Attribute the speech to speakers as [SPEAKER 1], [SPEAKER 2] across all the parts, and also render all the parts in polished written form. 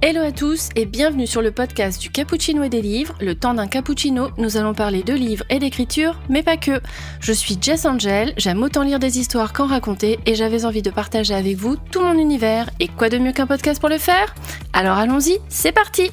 [SPEAKER 1] Hello à tous et bienvenue sur le podcast du Cappuccino et des livres. Le temps d'un cappuccino, nous allons parler de livres et d'écriture, mais pas que. Je suis Jess Angel, j'aime autant lire des histoires qu'en raconter et j'avais envie de partager avec vous tout mon univers. Et quoi de mieux qu'un podcast pour le faire ? Alors allons-y, c'est parti !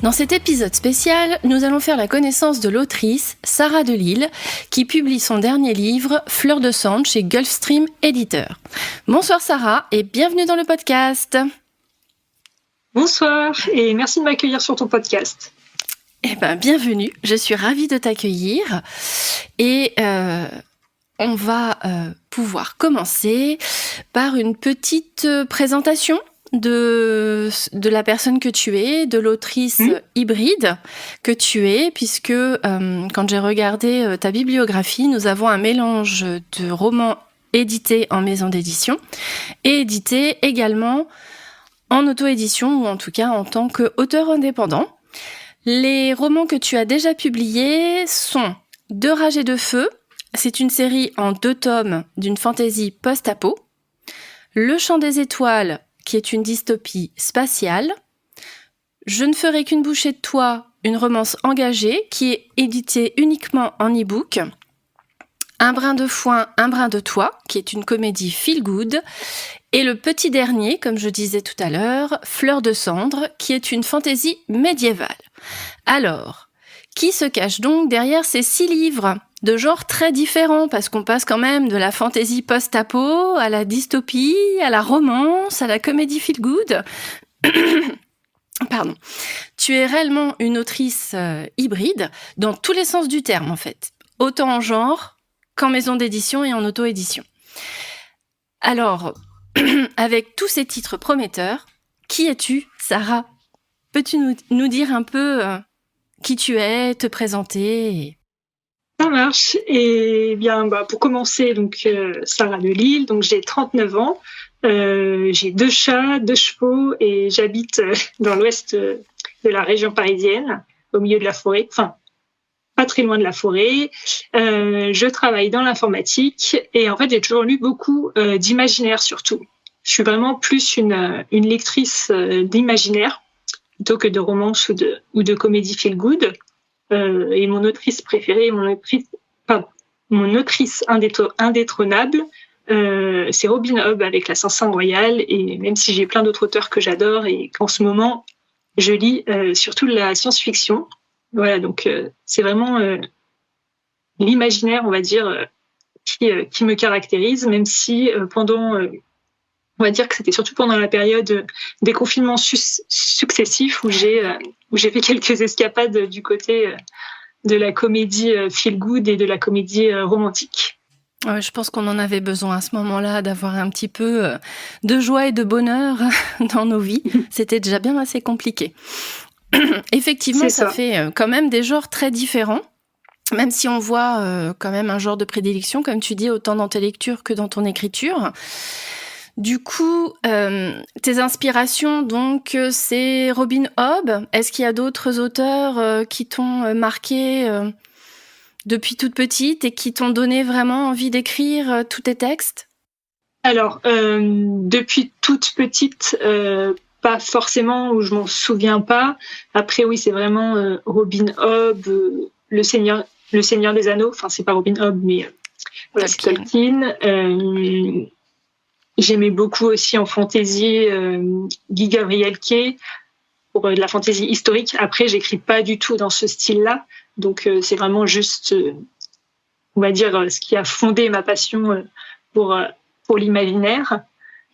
[SPEAKER 1] Dans cet épisode spécial, nous allons faire la connaissance de l'autrice Sarah Delisle, qui publie son dernier livre « Fleur de cendre » chez Gulfstream Éditeur. Bonsoir Sarah et bienvenue dans le podcast.
[SPEAKER 2] Bonsoir et merci de m'accueillir sur ton podcast.
[SPEAKER 1] Bienvenue, je suis ravie de t'accueillir et on va pouvoir commencer par une petite présentation de la personne que tu es, de l'autrice hybride que tu es, puisque quand j'ai regardé ta bibliographie, nous avons un mélange de romans édités en maison d'édition et édités également en auto-édition, ou en tout cas en tant qu'auteur indépendant. Les romans que tu as déjà publiés sont De rage et de feu, c'est une série en 2 tomes d'une fantaisie post-apo, Le chant des étoiles, qui est une dystopie spatiale. Je ne ferai qu'une bouchée de toi, une romance engagée, qui est éditée uniquement en e-book. Un brin de foin, un brin de toi, qui est une comédie feel-good. Et le petit dernier, comme je disais tout à l'heure, Fleur de cendre, qui est une fantaisie médiévale. Alors, qui se cache donc derrière ces 6 livres de genres très différents, parce qu'on passe quand même de la fantaisie post-apo à la dystopie, à la romance, à la comédie feel-good. Pardon. Tu es réellement une autrice hybride dans tous les sens du terme, en fait. Autant en genre qu'en maison d'édition et en auto-édition. Alors, avec tous ces titres prometteurs, qui es-tu, Sarah ? Peux-tu nous dire un peu qui tu es, te présenter ?
[SPEAKER 2] Ça marche. Et bien, pour commencer, donc Sarah Delisle, donc j'ai 39 ans, j'ai 2 chats, 2 chevaux et j'habite dans l'ouest de la région parisienne, au milieu de la forêt, enfin pas très loin de la forêt. Je travaille dans l'informatique et en fait j'ai toujours lu beaucoup d'imaginaire surtout. Je suis vraiment plus une lectrice d'imaginaire plutôt que de romance ou de comédie feel good. Et mon autrice préférée, mon autrice indétrônable, c'est Robin Hobb avec l'Assassin Royal. Et même si j'ai plein d'autres auteurs que j'adore et qu'en ce moment je lis surtout de la science-fiction, voilà, donc c'est vraiment l'imaginaire, on va dire, qui me caractérise, même si on va dire que c'était surtout pendant la période des confinements successifs où j'ai fait quelques escapades du côté de la comédie feel good et de la comédie romantique.
[SPEAKER 1] Ouais, je pense qu'on en avait besoin à ce moment-là, d'avoir un petit peu de joie et de bonheur dans nos vies. C'était déjà bien assez compliqué. Effectivement, ça fait quand même des genres très différents. Même si on voit quand même un genre de prédilection, comme tu dis, autant dans tes lectures que dans ton écriture. Du coup, tes inspirations, donc, c'est Robin Hobb. Est-ce qu'il y a d'autres auteurs qui t'ont marqué depuis toute petite et qui t'ont donné vraiment envie d'écrire tous tes textes ?
[SPEAKER 2] Alors, depuis toute petite, pas forcément, ou je m'en souviens pas. Après, oui, c'est vraiment Robin Hobb, le Seigneur des Anneaux. Enfin, c'est pas Robin Hobb, mais voilà, c'est Tolkien. J'aimais beaucoup aussi en fantaisie Guy Gabriel Kay pour de la fantaisie historique. Après, j'écris pas du tout dans ce style-là, donc c'est vraiment juste, on va dire, ce qui a fondé ma passion pour l'imaginaire.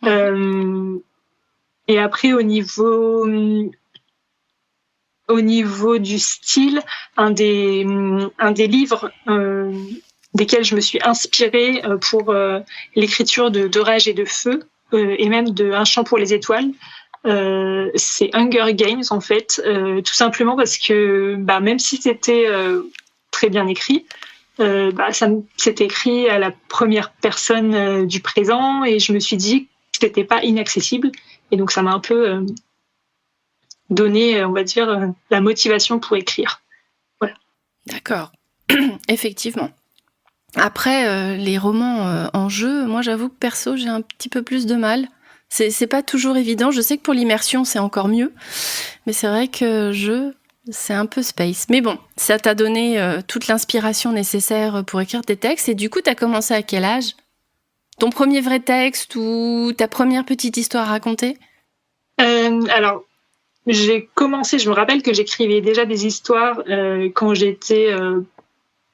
[SPEAKER 2] Et après, au niveau du style, un des livres desquels je me suis inspirée pour l'écriture de Rage et de Feu, et même de Un chant pour les étoiles. C'est Hunger Games, en fait, tout simplement parce que même si c'était très bien écrit, c'était écrit à la première personne du présent, et je me suis dit que c'était pas inaccessible, et donc ça m'a un peu donné, on va dire, la motivation pour écrire. Voilà.
[SPEAKER 1] D'accord, effectivement. Après, les romans en jeu, moi j'avoue que perso, j'ai un petit peu plus de mal. C'est pas toujours évident. Je sais que pour l'immersion, c'est encore mieux. Mais c'est vrai que jeu, c'est un peu space. Mais bon, ça t'a donné toute l'inspiration nécessaire pour écrire tes textes. Et du coup, t'as commencé à quel âge ? Ton premier vrai texte ou ta première petite histoire à raconter ?
[SPEAKER 2] Alors, j'ai commencé, je me rappelle que j'écrivais déjà des histoires quand j'étais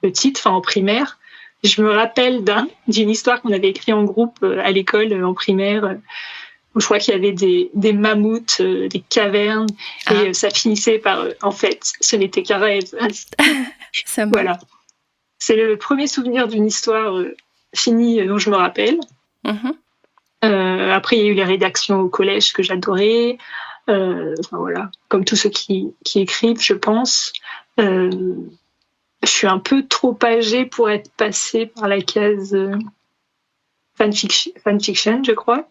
[SPEAKER 2] petite, en primaire. Je me rappelle d'une histoire qu'on avait écrite en groupe à l'école en primaire, où je crois qu'il y avait des mammouths, des cavernes, et ça finissait par en fait, ce n'était qu'un rêve. Voilà. C'est le premier souvenir d'une histoire finie dont je me rappelle. Après, il y a eu les rédactions au collège que j'adorais. Voilà, comme tous ceux qui écrivent, je pense. Je suis un peu trop âgée pour être passée par la case fanfiction, je crois.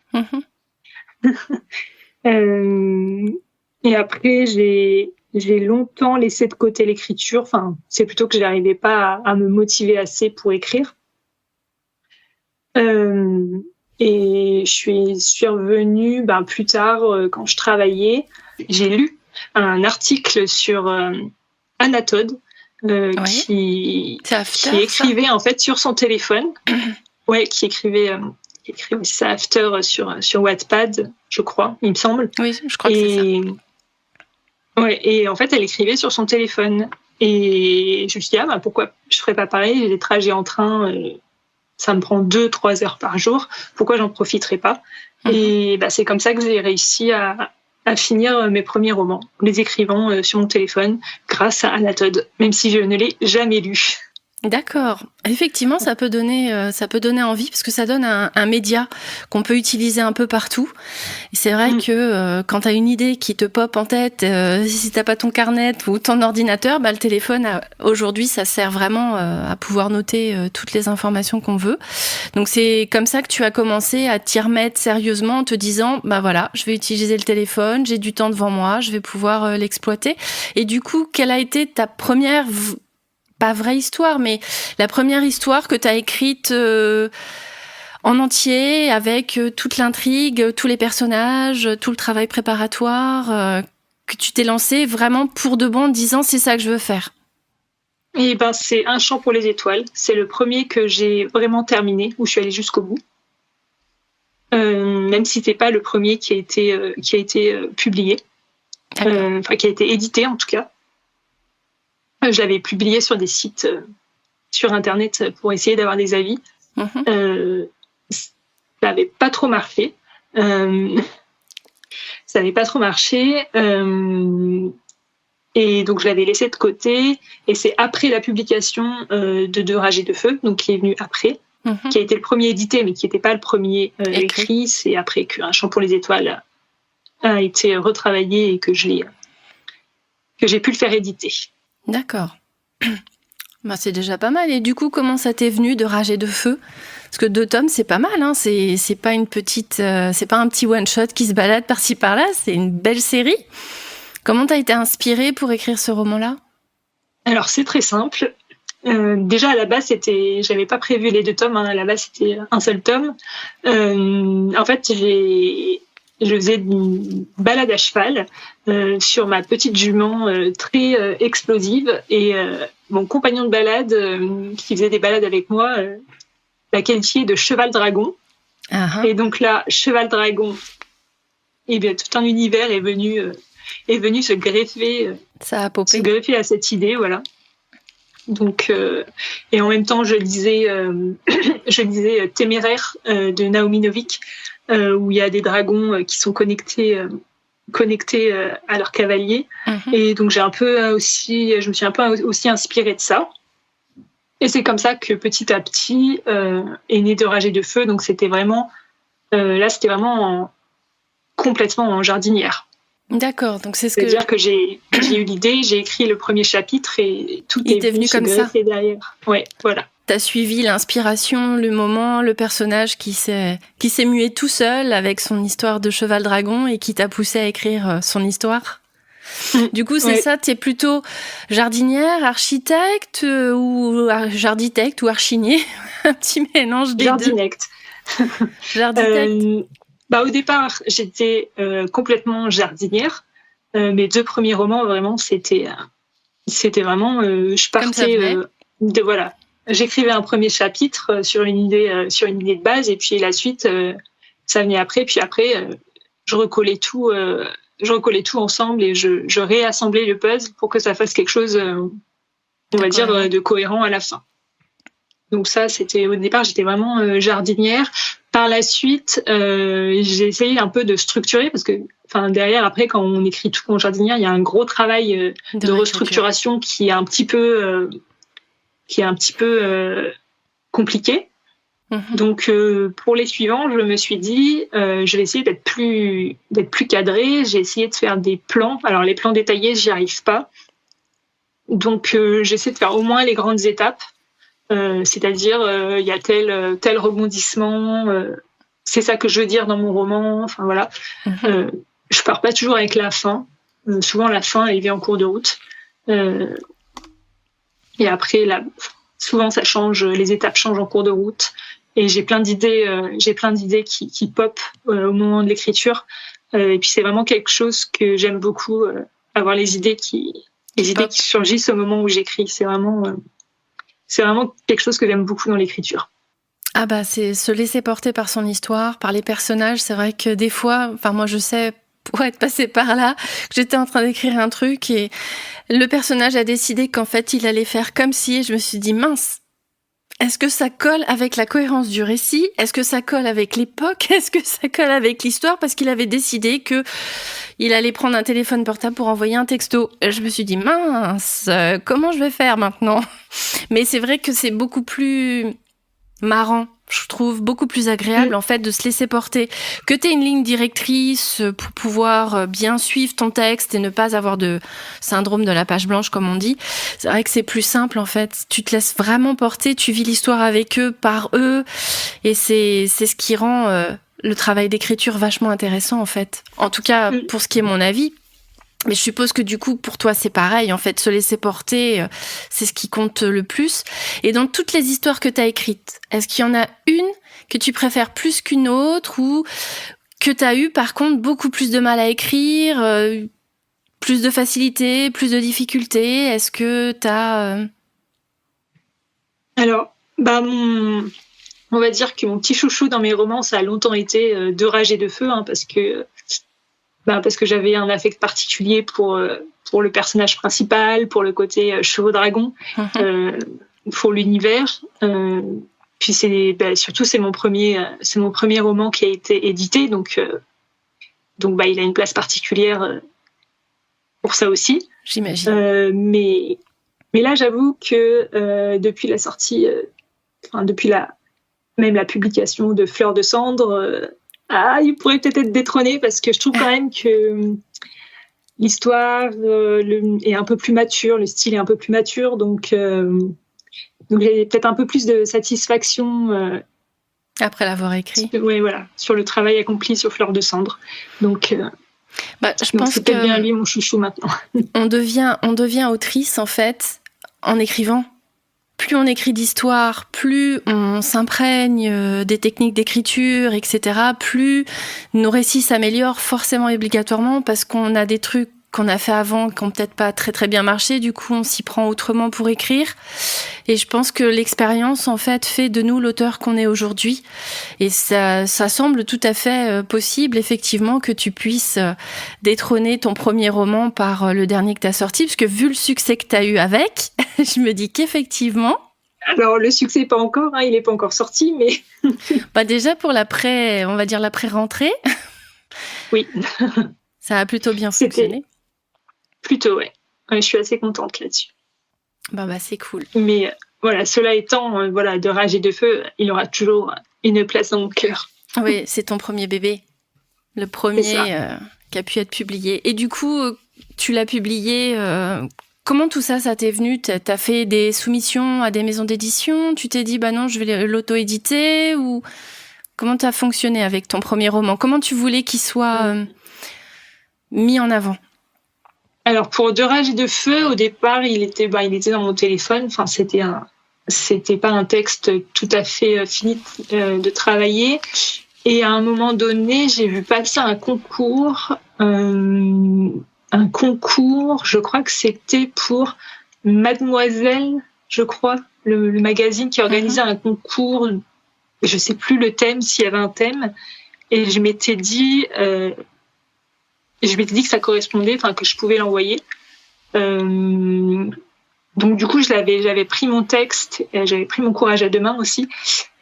[SPEAKER 2] Et après, j'ai longtemps laissé de côté l'écriture. Enfin, c'est plutôt que je n'arrivais pas à me motiver assez pour écrire. Et je suis revenue plus tard, quand je travaillait. J'ai lu un article sur Anatode, qui écrivait en fait sur son téléphone. Ouais, qui écrivait ça After sur Wattpad, je crois, il me semble.
[SPEAKER 1] Oui, je crois que c'est ça.
[SPEAKER 2] Ouais, et en fait, elle écrivait sur son téléphone. Et je me suis dit, pourquoi je ferais pas pareil ? J'ai des trajets en train, ça me prend 2-3 heures par jour. Pourquoi j'en profiterais pas ? Et c'est comme ça que j'ai réussi à finir mes premiers romans, les écrivant sur mon téléphone, grâce à Anatode, même si je ne l'ai jamais lu.
[SPEAKER 1] D'accord. Effectivement, ça peut donner envie parce que ça donne un média qu'on peut utiliser un peu partout. Et c'est vrai que quand t'as une idée qui te pop en tête, si t'as pas ton carnet ou ton ordinateur, le téléphone aujourd'hui, ça sert vraiment à pouvoir noter toutes les informations qu'on veut. Donc c'est comme ça que tu as commencé à t'y remettre sérieusement en te disant, voilà, je vais utiliser le téléphone, j'ai du temps devant moi, je vais pouvoir l'exploiter. Et du coup, quelle a été ta première pas vraie histoire, mais la première histoire que tu as écrite en entier, avec toute l'intrigue, tous les personnages, tout le travail préparatoire, que tu t'es lancé vraiment pour de bon en disant c'est ça que je veux faire?
[SPEAKER 2] Et c'est Un chant pour les étoiles. C'est le premier que j'ai vraiment terminé, où je suis allée jusqu'au bout. Même si c'était pas le premier qui a été publié, qui a été édité en tout cas. Je l'avais publié sur des sites sur Internet pour essayer d'avoir des avis. Ça n'avait pas trop marché. Et donc, je l'avais laissé de côté. Et c'est après la publication de Rage et de Feu, donc qui est venu après, qui a été le premier édité, mais qui n'était pas le premier écrit. C'est après qu'Un chant pour les étoiles a été retravaillé et que j'ai pu le faire éditer.
[SPEAKER 1] D'accord. C'est déjà pas mal. Et du coup, comment ça t'est venu de Rage et de Feu ? Parce que 2 tomes, c'est pas mal. Hein. C'est pas une petite, c'est pas un petit one shot qui se balade par-ci par-là. C'est une belle série. Comment t'as été inspirée pour écrire ce roman-là ? Alors
[SPEAKER 2] c'est très simple. Déjà à la base, j'avais pas prévu les 2 tomes. À la base, c'était un seul tome. En fait, je faisais une balade à cheval sur ma petite jument très explosive, et mon compagnon de balade qui faisait des balades avec moi l'a qualifié de cheval dragon. Et donc là, cheval dragon, tout un univers est venu se greffer, à cette idée, voilà. Donc et en même temps, je lisais Téméraire de Naomi Novik, où il y a des dragons qui sont connectés à leur cavalier. Et donc je me suis un peu aussi inspirée de ça. Et c'est comme ça que petit à petit est né de Rage et de Feu. Donc c'était vraiment complètement en jardinière.
[SPEAKER 1] D'accord, donc
[SPEAKER 2] C'est-à-dire que j'ai eu l'idée, j'ai écrit le premier chapitre et tout est venu comme ça derrière. Ouais, voilà.
[SPEAKER 1] T'as suivi l'inspiration, le moment, le personnage qui s'est mué tout seul avec son histoire de cheval dragon et qui t'a poussé à écrire son histoire ? Du coup, c'est ça, t'es plutôt jardinière, architecte ou jarditecte ou archinier, un petit mélange des
[SPEAKER 2] Jardinecte.
[SPEAKER 1] Jarditecte.
[SPEAKER 2] Au départ, j'étais complètement jardinière. Mes 2 premiers romans, vraiment, c'était vraiment, je partais voilà. J'écrivais un premier chapitre sur une idée de base, et puis la suite, ça venait après. Puis après, je recollais tout ensemble et je réassemblais le puzzle pour que ça fasse quelque chose, on va dire, de cohérent à la fin. Donc ça, c'était au départ, j'étais vraiment jardinière. Par la suite, j'ai essayé un peu de structurer parce que, derrière, après, quand on écrit tout en jardinière, il y a un gros travail de restructuration qui est un petit peu compliqué. Donc pour les suivants, je me suis dit, je vais essayer d'être plus cadrée. J'ai essayé de faire des plans. Alors les plans détaillés, j'y arrive pas. Donc j'essaie de faire au moins les grandes étapes. C'est-à-dire il y a tel rebondissement, c'est ça que je veux dire dans mon roman. Enfin voilà. Je pars pas toujours avec la fin. Souvent la fin elle vient en cours de route. Et après souvent ça change, les étapes changent en cours de route. Et j'ai plein d'idées qui pop au moment de l'écriture. Et puis c'est vraiment quelque chose que j'aime beaucoup, avoir les idées qui surgissent au moment où j'écris. C'est vraiment quelque chose que j'aime beaucoup dans l'écriture.
[SPEAKER 1] Ah bah c'est se laisser porter par son histoire, par les personnages. C'est vrai que des fois, moi je sais pour être passée par là, que j'étais en train d'écrire un truc et le personnage a décidé qu'en fait il allait faire comme si, et je me suis dit mince. Est-ce que ça colle avec la cohérence du récit ? Est-ce que ça colle avec l'époque ? Est-ce que ça colle avec l'histoire ? Parce qu'il avait décidé que il allait prendre un téléphone portable pour envoyer un texto. Et je me suis dit, mince, comment je vais faire maintenant ? Mais c'est vrai que c'est beaucoup plus marrant, je trouve, beaucoup plus agréable en fait de se laisser porter. Que t'aies une ligne directrice pour pouvoir bien suivre ton texte et ne pas avoir de syndrome de la page blanche comme on dit. C'est vrai que c'est plus simple en fait. Tu te laisses vraiment porter, tu vis l'histoire avec eux, par eux, et c'est ce qui rend le travail d'écriture vachement intéressant en fait. En tout cas pour ce qui est mon avis. Mais je suppose que du coup, pour toi, c'est pareil. En fait, se laisser porter, c'est ce qui compte le plus. Et dans toutes les histoires que tu as écrites, est-ce qu'il y en a une que tu préfères plus qu'une autre ou que tu as eu, par contre, beaucoup plus de mal à écrire, plus de facilité, plus de difficultés ? Est-ce que tu as...
[SPEAKER 2] Alors, on va dire que mon petit chouchou dans mes romans, ça a longtemps été De rage et de feu, parce que j'avais un affect particulier pour le personnage principal, pour le côté chevaux-dragon, pour l'univers. Puis surtout c'est mon premier roman qui a été édité, donc il a une place particulière pour ça aussi.
[SPEAKER 1] J'imagine.
[SPEAKER 2] Mais là j'avoue que depuis la sortie, depuis même la publication de Fleurs de cendre. Il pourrait peut-être être détrôné parce que je trouve quand même que l'histoire est un peu plus mature, le style est un peu plus mature, donc j'ai peut-être un peu plus de satisfaction
[SPEAKER 1] après l'avoir écrit.
[SPEAKER 2] Sur le travail accompli sur Fleurs de cendre. Donc,
[SPEAKER 1] je pense
[SPEAKER 2] c'est peut-être bien lui mon chouchou maintenant.
[SPEAKER 1] On devient autrice en fait en écrivant. Plus on écrit d'histoires, plus on s'imprègne des techniques d'écriture, etc., plus nos récits s'améliorent forcément et obligatoirement parce qu'on a des trucs qu'on a fait avant qui n'ont peut-être pas très très bien marché, du coup on s'y prend autrement pour écrire. Et je pense que l'expérience en fait de nous l'auteur qu'on est aujourd'hui. Et ça semble tout à fait possible effectivement que tu puisses détrôner ton premier roman par le dernier que tu as sorti, parce que vu le succès que tu as eu avec, je me dis qu'effectivement...
[SPEAKER 2] Alors le succès pas encore, il n'est pas encore sorti, mais...
[SPEAKER 1] déjà pour on va dire l'après-rentrée.
[SPEAKER 2] Oui.
[SPEAKER 1] Ça a plutôt bien fonctionné.
[SPEAKER 2] Plutôt, ouais. Je suis assez contente là-dessus.
[SPEAKER 1] C'est cool.
[SPEAKER 2] Mais cela étant, De rage et de feu, il aura toujours une place dans mon cœur.
[SPEAKER 1] Oui, c'est ton premier bébé. Le premier qui a pu être publié. Et du coup, tu l'as publié... Comment tout ça t'est venu ? T'as fait des soumissions à des maisons d'édition ? Tu t'es dit, non, je vais l'auto-éditer ? Ou comment t'as fonctionné avec ton premier roman ? Comment tu voulais qu'il soit mis en avant ?
[SPEAKER 2] Alors pour Deux rages et de feu, au départ, il était dans mon téléphone. Enfin, c'était pas un texte tout à fait fini de travailler. Et à un moment donné, j'ai vu passer un concours, je crois que c'était pour Mademoiselle, je crois, le magazine qui organisait un concours. Je sais plus le thème, s'il y avait un thème. Et je m'étais dit que ça correspondait, enfin que je pouvais l'envoyer. Donc du coup, j'avais pris mon texte, j'avais pris mon courage à deux mains aussi.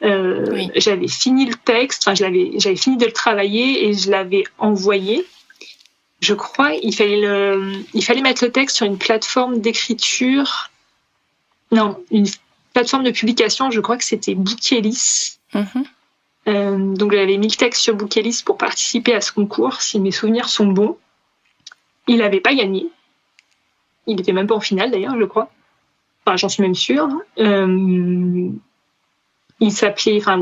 [SPEAKER 2] Oui. J'avais fini le texte, enfin j'avais fini de le travailler et je l'avais envoyé. Je crois il fallait mettre le texte sur une plateforme d'écriture. Non, une plateforme de publication. Je crois que c'était Bookelys. Donc j'avais mis le texte sur Bookelys pour participer à ce concours, si mes souvenirs sont bons. Il n'avait pas gagné. Il n'était même pas en finale d'ailleurs, je crois. Enfin, j'en suis même sûre. Il s'appelait pas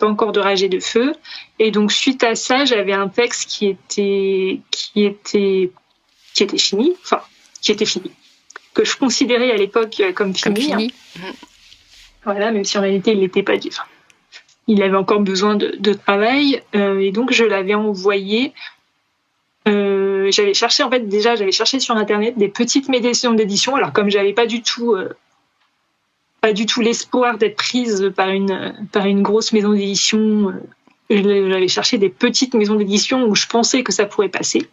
[SPEAKER 2] encore Deux rages et de feu. Et donc suite à ça, j'avais un texte qui était fini, que je considérais à l'époque comme fini. Voilà, même si en réalité il n'était pas. Enfin, il avait encore besoin de travail, et donc je l'avais envoyé. J'avais cherché sur internet des petites maisons d'édition. Alors comme j'avais pas du tout l'espoir d'être prise par une grosse maison d'édition, j'avais cherché des petites maisons d'édition où je pensais que ça pourrait passer.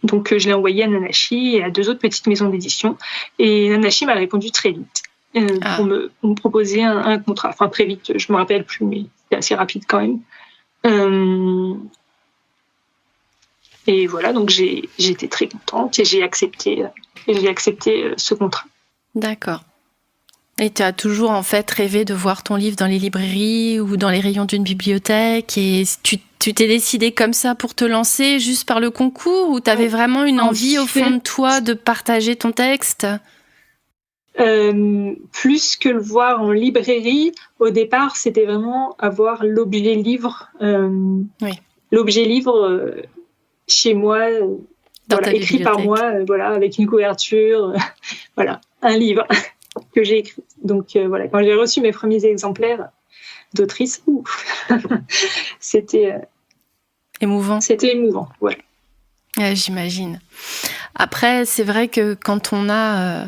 [SPEAKER 2] Donc je l'ai envoyé à Nanashi et à 2 autres petites maisons d'édition, et Nanashi m'a répondu très vite pour me proposer un contrat. Enfin très vite, je me rappelle plus, mais c'était assez rapide quand même. Et voilà, donc j'étais très contente et j'ai accepté ce contrat.
[SPEAKER 1] D'accord. Et tu as toujours en fait rêvé de voir ton livre dans les librairies ou dans les rayons d'une bibliothèque, et tu t'es décidée comme ça pour te lancer juste par le concours, ou tu avais vraiment une envie au fond de toi de partager ton texte ?
[SPEAKER 2] Plus que le voir en librairie, au départ, c'était vraiment avoir l'objet livre. L'objet livre chez moi, écrit par moi, avec une couverture, un livre que j'ai écrit. Donc quand j'ai reçu mes premiers exemplaires d'autrice, c'était
[SPEAKER 1] émouvant.
[SPEAKER 2] C'était émouvant, ouais.
[SPEAKER 1] J'imagine. Après, c'est vrai que quand on a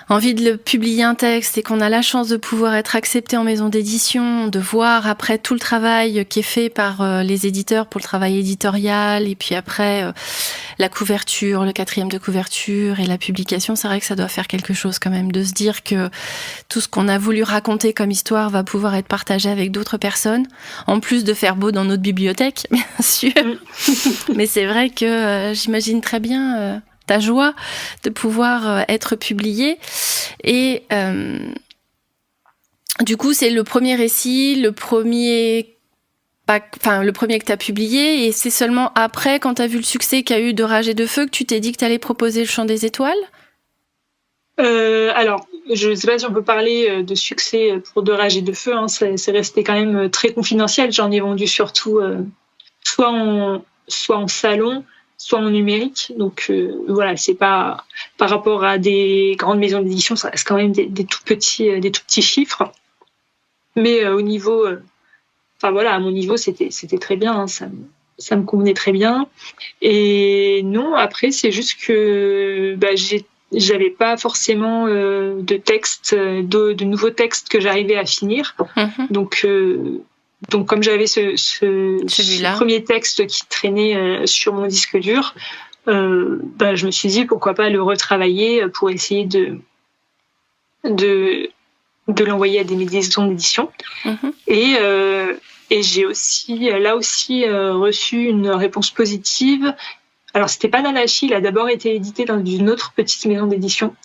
[SPEAKER 1] envie de publier un texte et qu'on a la chance de pouvoir être accepté en maison d'édition, de voir après tout le travail qui est fait par les éditeurs pour le travail éditorial, et puis après la couverture, le 4e de couverture et la publication, c'est vrai que ça doit faire quelque chose quand même, de se dire que tout ce qu'on a voulu raconter comme histoire va pouvoir être partagé avec d'autres personnes, en plus de faire beau dans notre bibliothèque, bien sûr. Mais c'est vrai que j'imagine très bien ta joie de pouvoir être publié. Et du coup, c'est le premier récit, le premier que tu as publié, et c'est seulement après, quand tu as vu le succès qu'a eu Deux rages et de feu, que tu t'es dit que tu allais proposer Le Chant des étoiles ?
[SPEAKER 2] Alors, je ne sais pas si on peut parler de succès pour Deux rages et de feu, c'est resté quand même très confidentiel. J'en ai vendu surtout soit en salon, soit en numérique. Donc c'est pas par rapport à des grandes maisons d'édition, ça reste quand même des tout petits chiffres. Mais au niveau, à mon niveau, c'était très bien. Ça me convenait très bien. Et non, après c'est juste que j'avais pas forcément de texte, de nouveaux textes que j'arrivais à finir. Donc comme j'avais ce premier texte qui traînait sur mon disque dur, je me suis dit pourquoi pas le retravailler pour essayer de l'envoyer à des maisons d'édition. Et j'ai aussi reçu une réponse positive. Alors c'était pas Nanashi, il a d'abord été édité dans une autre petite maison d'édition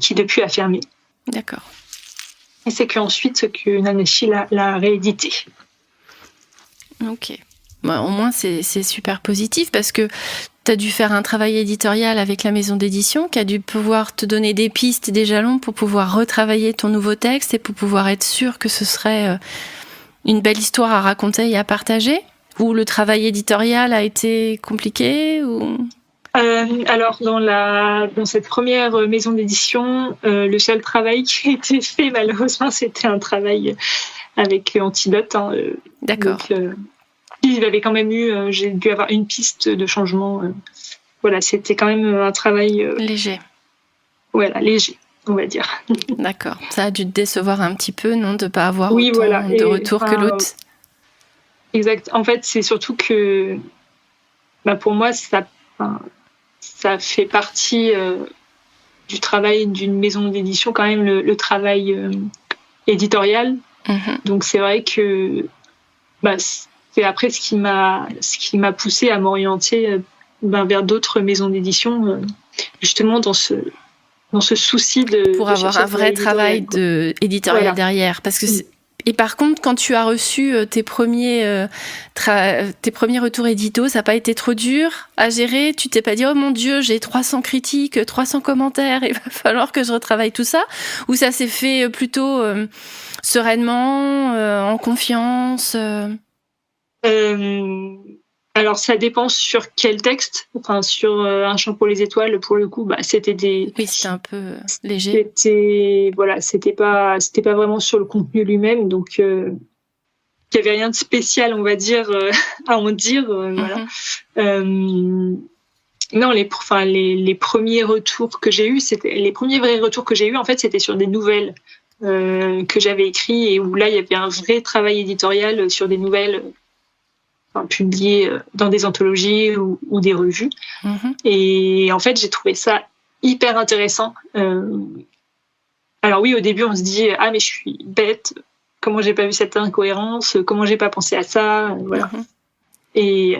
[SPEAKER 2] qui depuis a fermé.
[SPEAKER 1] D'accord.
[SPEAKER 2] Et c'est qu'ensuite que Nanashi l'a réédité.
[SPEAKER 1] Ok. Au moins, c'est super positif, parce que tu as dû faire un travail éditorial avec la maison d'édition qui a dû pouvoir te donner des pistes, des jalons pour pouvoir retravailler ton nouveau texte et pour pouvoir être sûr que ce serait une belle histoire à raconter et à partager. Ou le travail éditorial a été compliqué ou...
[SPEAKER 2] Alors dans cette première maison d'édition, le seul travail qui a été fait malheureusement, c'était un travail avec Antidote.
[SPEAKER 1] D'accord.
[SPEAKER 2] Il avait quand même j'ai dû avoir une piste de changement. Voilà, c'était quand même un travail
[SPEAKER 1] léger.
[SPEAKER 2] Voilà, léger, on va dire.
[SPEAKER 1] D'accord. Ça a dû te décevoir un petit peu, non, de pas avoir
[SPEAKER 2] oui,
[SPEAKER 1] autant
[SPEAKER 2] voilà.
[SPEAKER 1] de retours que l'autre.
[SPEAKER 2] Exact. En fait, c'est surtout que, pour moi, ça fait partie du travail d'une maison d'édition, quand même, le travail éditorial.
[SPEAKER 1] Mm-hmm.
[SPEAKER 2] Donc, c'est vrai que c'est après ce qui m'a poussée à m'orienter vers d'autres maisons d'édition, justement dans ce souci
[SPEAKER 1] pour avoir un vrai travail éditorial derrière. Parce que et par contre, quand tu as reçu tes premiers retours édito, ça n'a pas été trop dur à gérer? Tu t'es pas dit, oh mon Dieu, j'ai 300 critiques, 300 commentaires, il va falloir que je retravaille tout ça? Ou ça s'est fait plutôt sereinement, en confiance?
[SPEAKER 2] Alors, ça dépend sur quel texte. Enfin, sur Un chant pour les étoiles, pour le coup, c'était
[SPEAKER 1] Oui, c'était un peu léger.
[SPEAKER 2] C'était pas vraiment sur le contenu lui-même, donc il y avait rien de spécial, on va dire, à en dire. Voilà. Non, les premiers retours que j'ai eus, les premiers vrais retours que j'ai eus, en fait, c'était sur des nouvelles que j'avais écrites, et où là, il y avait un vrai travail éditorial sur des nouvelles publiées dans des anthologies ou des revues.
[SPEAKER 1] Mm-hmm.
[SPEAKER 2] Et en fait, j'ai trouvé ça hyper intéressant. Alors oui, au début, on se dit « Ah, mais je suis bête, comment j'ai pas vu cette incohérence, comment j'ai pas pensé à ça ?» Voilà.
[SPEAKER 1] Mm-hmm.
[SPEAKER 2] Et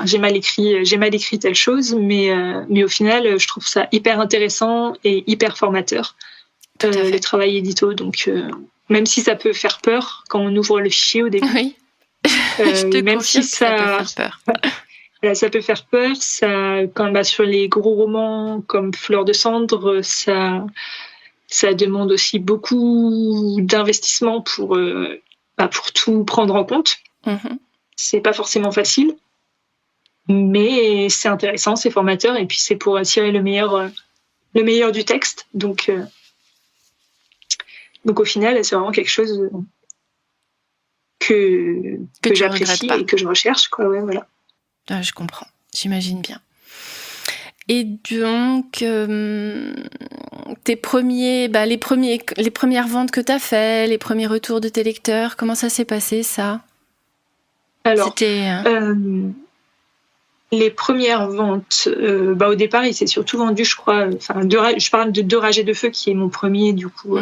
[SPEAKER 2] j'ai mal écrit telle chose, mais au final, je trouve ça hyper intéressant et hyper formateur, le travail édito. Donc, même si ça peut faire peur quand on ouvre le fichier au début,
[SPEAKER 1] oui. Je te
[SPEAKER 2] même si
[SPEAKER 1] ça peut faire
[SPEAKER 2] peur. Ça peut faire peur. Ça, sur les gros romans comme Fleur de cendre, ça demande aussi beaucoup d'investissement pour tout prendre en compte.
[SPEAKER 1] Mm-hmm.
[SPEAKER 2] C'est pas forcément facile, mais c'est intéressant, c'est formateur, et puis c'est pour tirer le meilleur du texte. Donc au final, c'est vraiment quelque chose que j'apprécie et que je recherche, quoi. Ouais, voilà.
[SPEAKER 1] Ah, je comprends, j'imagine bien. Et donc, les premières ventes que tu as fait, les premiers retours de tes lecteurs, comment ça s'est passé, ça?
[SPEAKER 2] Alors, les premières ventes, au départ, il s'est surtout vendu, je crois, je parle de Deux ragés de feu, qui est mon premier, du coup,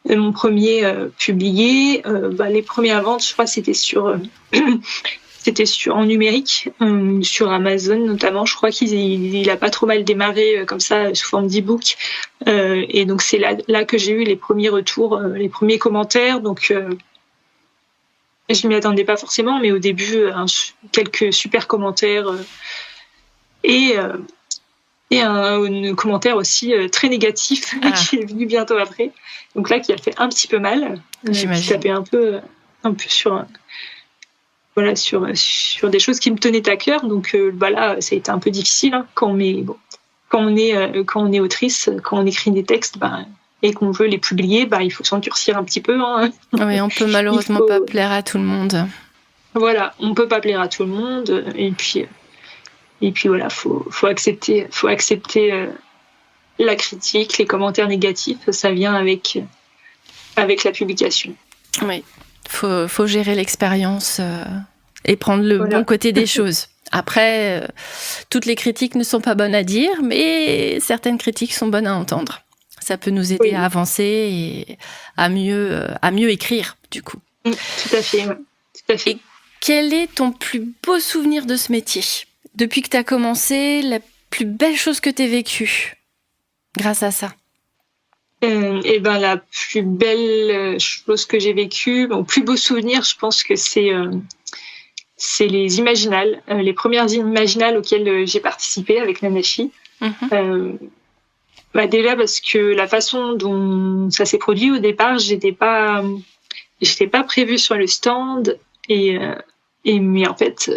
[SPEAKER 2] mon premier publié. Les premières ventes, je crois, c'était en numérique, sur Amazon notamment. Je crois qu'il a pas trop mal démarré comme ça, sous forme d'e-book. Et donc, c'est là que j'ai eu les premiers retours, les premiers commentaires. Donc, je m'y attendais pas forcément, mais au début, quelques super commentaires et un commentaire aussi très négatif qui est venu bientôt après. Donc là, qui a fait un petit peu mal.
[SPEAKER 1] J'imagine.
[SPEAKER 2] Qui tapait un peu sur des choses qui me tenaient à cœur. Donc là, ça a été un peu difficile, hein, quand on est autrice, quand on écrit des textes, et qu'on veut les publier, il faut s'endurcir un petit peu. Hein.
[SPEAKER 1] Oui, on peut malheureusement pas plaire à tout le monde.
[SPEAKER 2] Voilà, on peut pas plaire à tout le monde, et puis voilà, faut accepter la critique, les commentaires négatifs, ça vient avec la publication.
[SPEAKER 1] Oui, faut gérer l'expérience et prendre le bon côté des choses. Après, toutes les critiques ne sont pas bonnes à dire, mais certaines critiques sont bonnes à entendre. Ça peut nous aider à avancer et à mieux écrire, du coup.
[SPEAKER 2] Tout à fait, ouais. Tout à fait.
[SPEAKER 1] Et quel est ton plus beau souvenir de ce métier? Depuis que tu as commencé, la plus belle chose que tu as vécue grâce à ça?
[SPEAKER 2] La plus belle chose que j'ai vécue, mon plus beau souvenir, je pense que c'est les Imaginales, les premières Imaginales auxquelles j'ai participé avec Nanashi. Déjà parce que la façon dont ça s'est produit au départ, j'étais pas prévue sur le stand, mais en fait,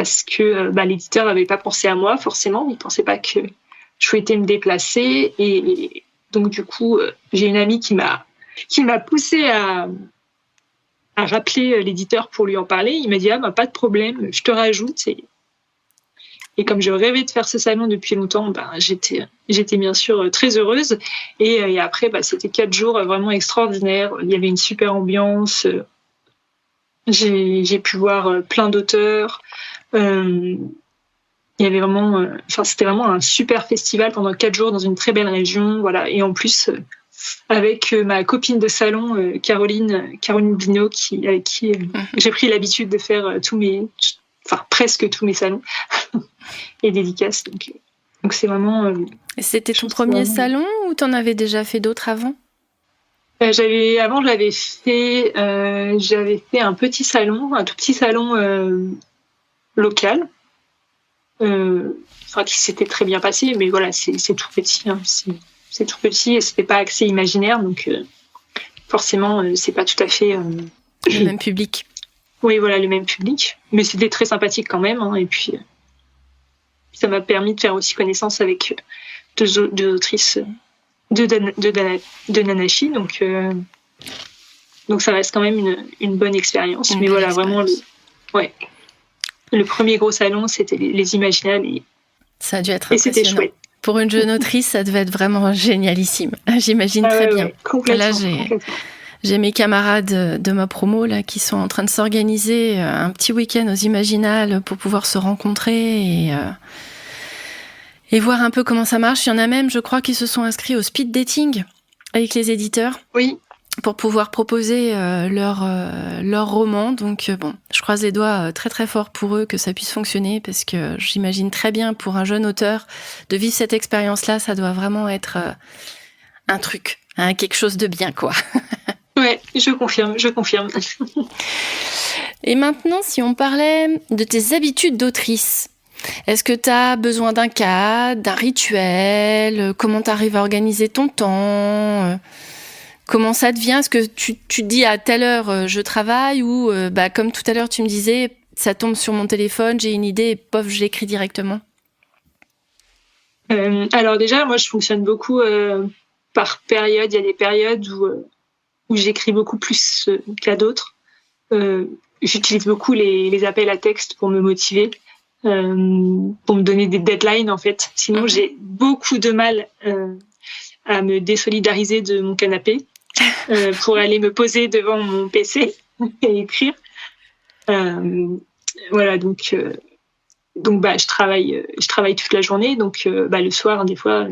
[SPEAKER 2] parce que l'éditeur n'avait pas pensé à moi, forcément. Il ne pensait pas que je souhaitais me déplacer. Et donc, du coup, j'ai une amie qui m'a poussée à rappeler l'éditeur pour lui en parler. Il m'a dit pas de problème, je te rajoute. Et comme je rêvais de faire ce salon depuis longtemps, j'étais bien sûr très heureuse. Et après, c'était 4 jours vraiment extraordinaires. Il y avait une super ambiance. J'ai pu voir plein d'auteurs. Il y avait vraiment, c'était vraiment un super festival pendant 4 jours dans une très belle région. Voilà. Et en plus, avec ma copine de salon, Caroline Binot, avec qui j'ai pris l'habitude de faire presque tous mes salons et dédicaces. Donc c'est vraiment.
[SPEAKER 1] Et c'était ton premier salon ou t'en avais déjà fait d'autres avant?
[SPEAKER 2] J'avais fait un petit salon, un tout petit salon local, qui s'était très bien passé, mais voilà, c'est tout petit, hein, c'est tout petit et c'était pas axé imaginaire, donc forcément c'est pas tout à fait
[SPEAKER 1] le même public.
[SPEAKER 2] Oui, voilà, le même public, mais c'était très sympathique quand même, hein, et puis ça m'a permis de faire aussi connaissance avec deux autrices de Nanashi, donc ça reste quand même une bonne expérience. Mais voilà, vraiment, le premier gros salon, c'était les Imaginales. Ça a dû être impressionnant. Et c'était chouette.
[SPEAKER 1] Pour une jeune autrice, ça devait être vraiment génialissime. J'imagine très bien.
[SPEAKER 2] Ouais, complètement,
[SPEAKER 1] là,
[SPEAKER 2] complètement.
[SPEAKER 1] J'ai mes camarades de ma promo là, qui sont en train de s'organiser un petit week-end aux Imaginales pour pouvoir se rencontrer et voir un peu comment ça marche. Il y en a même, je crois, qui se sont inscrits au speed dating avec les éditeurs.
[SPEAKER 2] Oui.
[SPEAKER 1] Pour pouvoir proposer leur roman. Donc je croise les doigts très très fort pour eux que ça puisse fonctionner, parce que j'imagine très bien pour un jeune auteur de vivre cette expérience-là, ça doit vraiment être un truc, hein, quelque chose de bien, quoi.
[SPEAKER 2] Ouais, je confirme.
[SPEAKER 1] Et maintenant, si on parlait de tes habitudes d'autrice, est-ce que tu as besoin d'un cadre, d'un rituel? Comment tu arrives à organiser ton temps? Comment ça devient? Est-ce que tu te dis à telle heure je travaille, ou comme tout à l'heure tu me disais, ça tombe sur mon téléphone, j'ai une idée et pof, je l'écris directement?
[SPEAKER 2] Alors déjà, moi je fonctionne beaucoup par période. Il y a des périodes où j'écris beaucoup plus qu'à d'autres. J'utilise beaucoup les appels à texte pour me motiver, pour me donner des deadlines en fait. Sinon, j'ai beaucoup de mal à me désolidariser de mon canapé pour aller me poser devant mon PC et écrire. Voilà, donc je travaille toute la journée, donc le soir des fois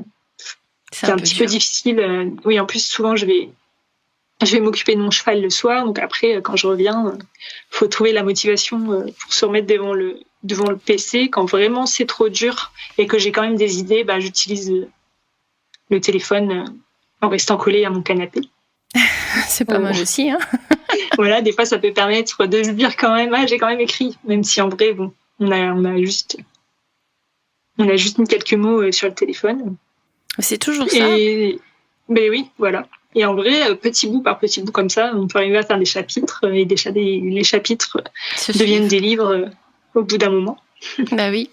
[SPEAKER 2] c'est un petit peu difficile. Oui, en plus souvent je vais m'occuper de mon cheval le soir, donc après quand je reviens, faut trouver la motivation pour se remettre devant le PC. Quand vraiment c'est trop dur et que j'ai quand même des idées, j'utilise le téléphone en restant collé à mon canapé.
[SPEAKER 1] C'est pas mal aussi, hein.
[SPEAKER 2] Voilà, des fois ça peut permettre de se dire quand même, j'ai quand même écrit, même si en vrai on a juste mis quelques mots sur le téléphone.
[SPEAKER 1] C'est toujours ça.
[SPEAKER 2] Mais oui, voilà. Et en vrai, petit bout par petit bout comme ça, on peut arriver à faire des chapitres, et les chapitres deviennent des livres au bout d'un moment.
[SPEAKER 1] Bah oui.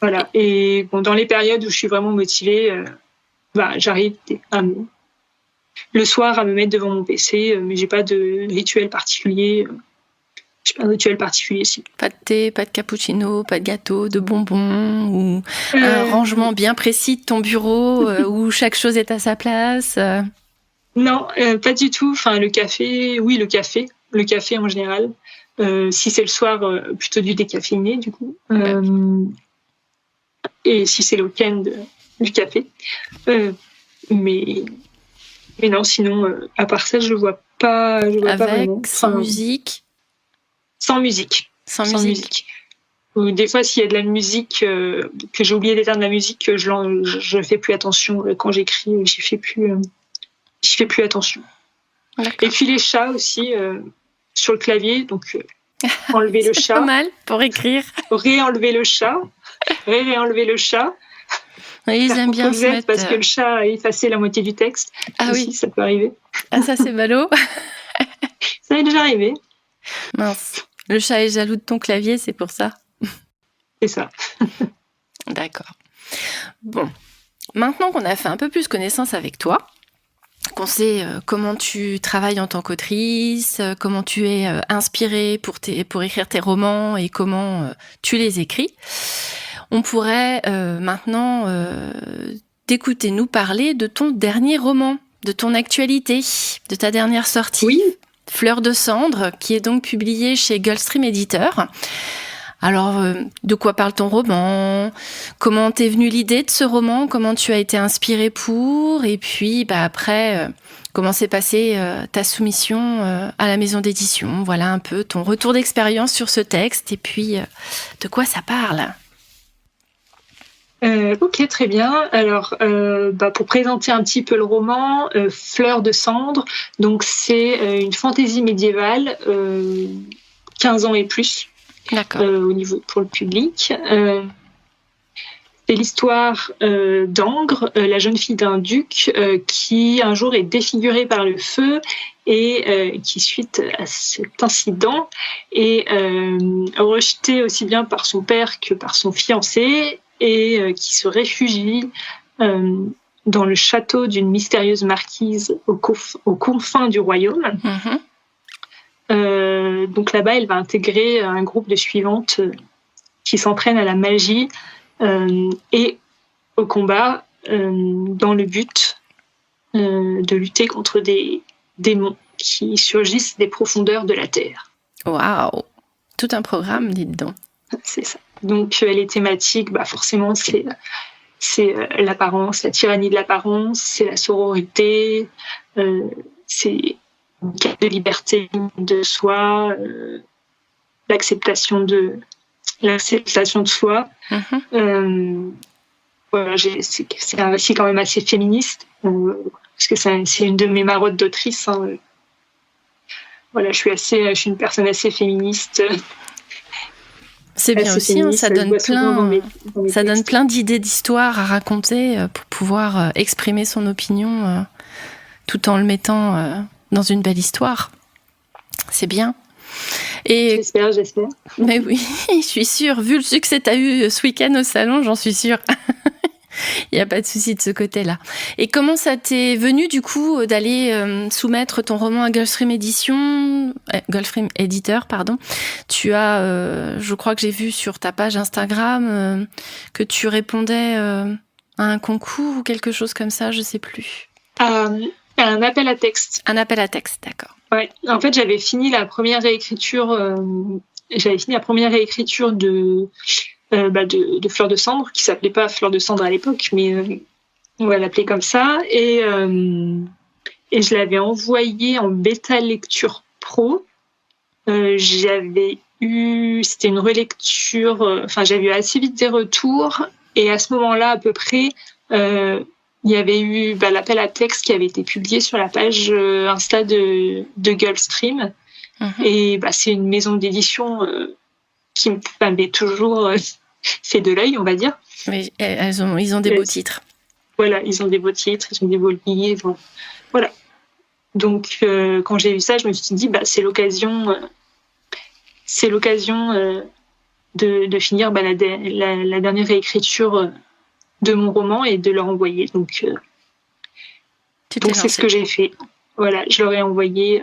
[SPEAKER 2] Voilà. Et dans les périodes où je suis vraiment motivée, j'arrive le soir à me mettre devant mon PC, mais j'ai pas de rituel particulier.
[SPEAKER 1] Pas de thé, pas de cappuccino, pas de gâteau, de bonbons, ou un rangement bien précis de ton bureau où chaque chose est à sa place.
[SPEAKER 2] Non, pas du tout. Enfin, le café en général. Si c'est le soir, plutôt du décaféiné du coup. Et si c'est le week-end, du café. Mais non, sinon, à part ça, je vois pas. Pas vraiment.
[SPEAKER 1] Sans musique.
[SPEAKER 2] Sans musique. Ou des fois, s'il y a de la musique, que j'ai oublié d'éteindre la musique, je fais plus attention quand j'écris. J'y fais plus attention.
[SPEAKER 1] D'accord.
[SPEAKER 2] Et puis les chats aussi sur le clavier, donc enlever le chat.
[SPEAKER 1] C'est pas mal pour écrire.
[SPEAKER 2] Réenlever le chat. Réenlever le chat.
[SPEAKER 1] Oui, ils aiment bien se mettre...
[SPEAKER 2] Parce que le chat a effacé la moitié du texte.
[SPEAKER 1] Ah
[SPEAKER 2] aussi,
[SPEAKER 1] oui.
[SPEAKER 2] Ça peut arriver.
[SPEAKER 1] Ah, ça c'est ballot.
[SPEAKER 2] Ça est déjà arrivé.
[SPEAKER 1] Mince. Le chat est jaloux de ton clavier, c'est pour ça.
[SPEAKER 2] C'est ça.
[SPEAKER 1] D'accord. Bon, maintenant qu'on a fait un peu plus connaissance avec toi, qu'on sait comment tu travailles en tant qu'autrice, comment tu es inspirée pour écrire tes romans et comment tu les écris, on pourrait maintenant t'écouter nous parler de ton dernier roman, de ton actualité, de ta dernière sortie,
[SPEAKER 2] Oui.
[SPEAKER 1] Fleur de cendre, qui est donc publiée chez Gulfstream Éditeur. Alors, de quoi parle ton roman ? Comment t'es venue l'idée de ce roman ? Comment tu as été inspirée pour ? Et puis, après, comment s'est passée ta soumission à la maison d'édition ? Voilà un peu ton retour d'expérience sur ce texte et puis de quoi ça parle ?
[SPEAKER 2] Ok, très bien. Alors, pour présenter un petit peu le roman, Fleur de cendre, donc c'est une fantaisie médiévale, 15 ans et plus.
[SPEAKER 1] D'accord.
[SPEAKER 2] Au niveau pour le public. C'est l'histoire d'Angre, la jeune fille d'un duc qui un jour est défigurée par le feu et qui, suite à cet incident, est rejetée aussi bien par son père que par son fiancé et qui se réfugie dans le château d'une mystérieuse marquise aux confins du royaume.
[SPEAKER 1] Mm-hmm.
[SPEAKER 2] Donc là-bas, elle va intégrer un groupe de suivantes qui s'entraînent à la magie et au combat dans le but de lutter contre des démons qui surgissent des profondeurs de la terre.
[SPEAKER 1] Waouh, tout un programme, dites donc.
[SPEAKER 2] C'est ça. Donc les thématiques, forcément, c'est l'apparence, la tyrannie de l'apparence, c'est la sororité, c'est une quête de liberté de soi, l'acceptation de soi.
[SPEAKER 1] Mm-hmm.
[SPEAKER 2] Voilà, c'est un récit quand même assez féministe, parce que c'est une de mes marottes d'autrice. Hein. Voilà, je suis une personne assez féministe.
[SPEAKER 1] C'est bien aussi, hein, ça donne plein d'idées d'histoires à raconter pour pouvoir exprimer son opinion tout en le mettant dans une belle histoire. C'est bien. Et
[SPEAKER 2] j'espère.
[SPEAKER 1] Mais oui, je suis sûre. Vu le succès que tu as eu ce week-end au salon, j'en suis sûre. Il n'y a pas de souci de ce côté-là. Et comment ça t'est venu, du coup, d'aller soumettre ton roman à Gulfstream Éditeur, pardon. Tu as, je crois que j'ai vu sur ta page Instagram que tu répondais à un concours ou quelque chose comme ça, je sais plus.
[SPEAKER 2] Un appel à texte.
[SPEAKER 1] Un appel à texte, d'accord.
[SPEAKER 2] Ouais. En fait, j'avais fini la première réécriture de Fleur de cendre, qui s'appelait pas Fleur de cendre à l'époque, mais on va l'appeler comme ça. Et je l'avais envoyé en bêta lecture pro. C'était une relecture. J'avais eu assez vite des retours. Et à ce moment-là, à peu près, il y avait eu l'appel à texte qui avait été publié sur la page Insta de Gulfstream.
[SPEAKER 1] Mm-hmm.
[SPEAKER 2] Et c'est une maison d'édition qui m'avait toujours fait de l'œil, on va dire.
[SPEAKER 1] Oui, ils ont des beaux titres.
[SPEAKER 2] Voilà, ils ont des beaux titres, ils ont des beaux livres. Voilà. Donc, quand j'ai vu ça, je me suis dit, c'est l'occasion de finir la dernière réécriture de mon roman et de leur envoyer. Donc c'est ce que j'ai fait. Voilà, je leur ai envoyé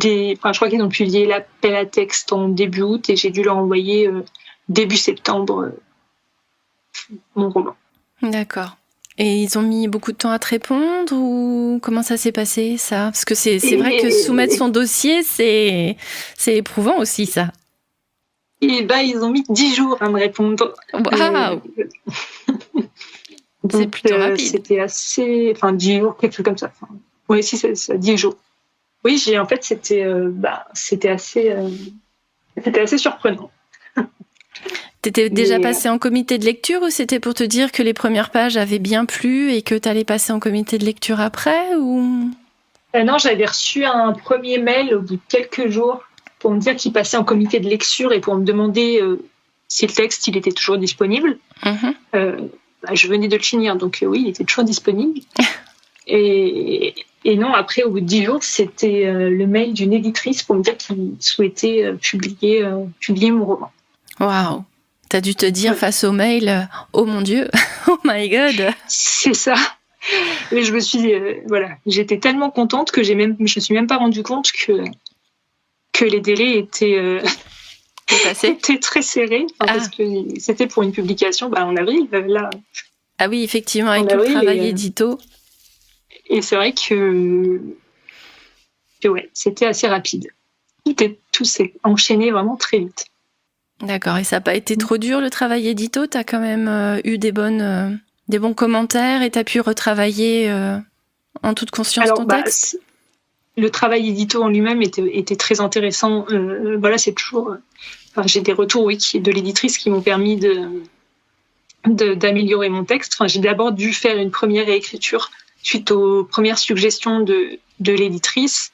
[SPEAKER 2] je crois qu'ils ont publié l'appel à texte en début août et j'ai dû leur envoyer début septembre mon roman.
[SPEAKER 1] D'accord. Et ils ont mis beaucoup de temps à te répondre ou comment ça s'est passé, ça ? Parce que c'est vrai que soumettre son dossier, c'est éprouvant aussi, ça.
[SPEAKER 2] Et ils ont mis 10 jours à me répondre.
[SPEAKER 1] Waouh. C'est plutôt rapide.
[SPEAKER 2] C'était assez... 10 jours, quelque chose comme ça. Oui, si, c'est ça, 10 jours. Oui, c'était assez surprenant.
[SPEAKER 1] T'étais déjà passé en comité de lecture ou c'était pour te dire que les premières pages avaient bien plu et que t'allais passer en comité de lecture après ou...
[SPEAKER 2] Non, j'avais reçu un premier mail au bout de quelques jours pour me dire qu'il passait en comité de lecture et pour me demander si le texte il était toujours disponible. Mm-hmm. Je venais de le finir, donc oui, il était toujours disponible. Et non, après, au bout de 10 jours, c'était le mail d'une éditrice pour me dire qu'il souhaitait publier mon roman.
[SPEAKER 1] Waouh, T'as dû te dire face au mail, oh mon Dieu, oh my God.
[SPEAKER 2] C'est ça. Mais je me suis, j'étais tellement contente que je me suis même pas rendu compte que les délais étaient très serrés, parce que c'était pour une publication en avril, là.
[SPEAKER 1] Ah oui, effectivement, avec tout le travail édito.
[SPEAKER 2] Et c'est vrai que c'était assez rapide. Tout s'est enchaîné vraiment très vite.
[SPEAKER 1] D'accord, et ça n'a pas été trop dur le travail édito? Tu as quand même eu des bons commentaires et tu as pu retravailler en toute conscience ton texte?
[SPEAKER 2] Le travail édito en lui-même était très intéressant. C'est toujours... j'ai des retours de l'éditrice qui m'ont permis d'améliorer mon texte. J'ai d'abord dû faire une première réécriture suite aux premières suggestions de l'éditrice.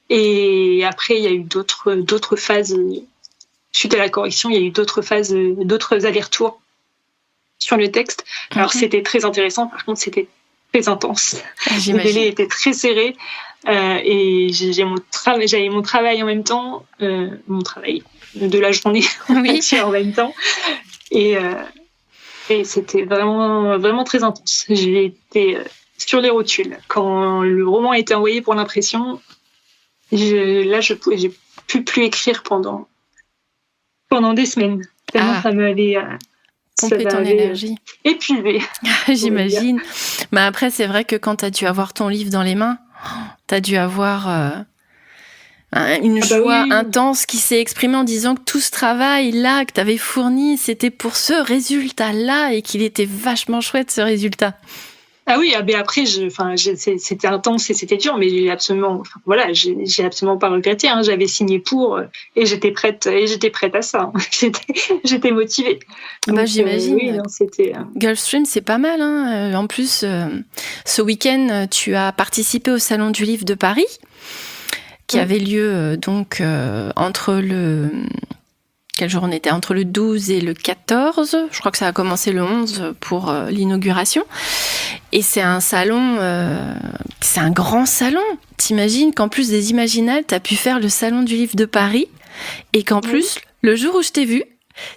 [SPEAKER 2] Et après, il y a eu d'autres phases... Suite à la correction, il y a eu d'autres phases, d'autres allers-retours sur le texte. Alors, c'était très intéressant. Par contre, c'était très intense. Le délai était très serré. Et j'avais mon travail en même temps, mon travail de la journée en même temps. Et c'était vraiment, vraiment très intense. J'ai été sur les rotules. Quand le roman a été envoyé pour l'impression, j'ai plus écrire pendant des semaines. Tellement ça m'avait
[SPEAKER 1] pompé ton énergie.
[SPEAKER 2] Épuisée.
[SPEAKER 1] J'imagine. Mais après, c'est vrai que quand tu as dû avoir ton livre dans les mains, tu as dû avoir une joie intense qui s'est exprimée en disant que tout ce travail-là que tu avais fourni, c'était pour ce résultat-là et qu'il était vachement chouette, ce résultat.
[SPEAKER 2] Ah oui, après, c'était intense et c'était dur, mais j'ai absolument pas regretté. J'avais signé pour et j'étais prête à ça. J'étais motivée. Donc,
[SPEAKER 1] j'imagine. Gulfstream, c'est pas mal. En plus, ce week-end, tu as participé au Salon du Livre de Paris, qui avait lieu entre le... Quel jour on était? Entre le 12 et le 14. Je crois que ça a commencé le 11 pour l'inauguration. Et c'est un salon, c'est un grand salon. T'imagines qu'en plus des Imaginales, t'as pu faire le Salon du Livre de Paris et qu'en plus, le jour où je t'ai vu,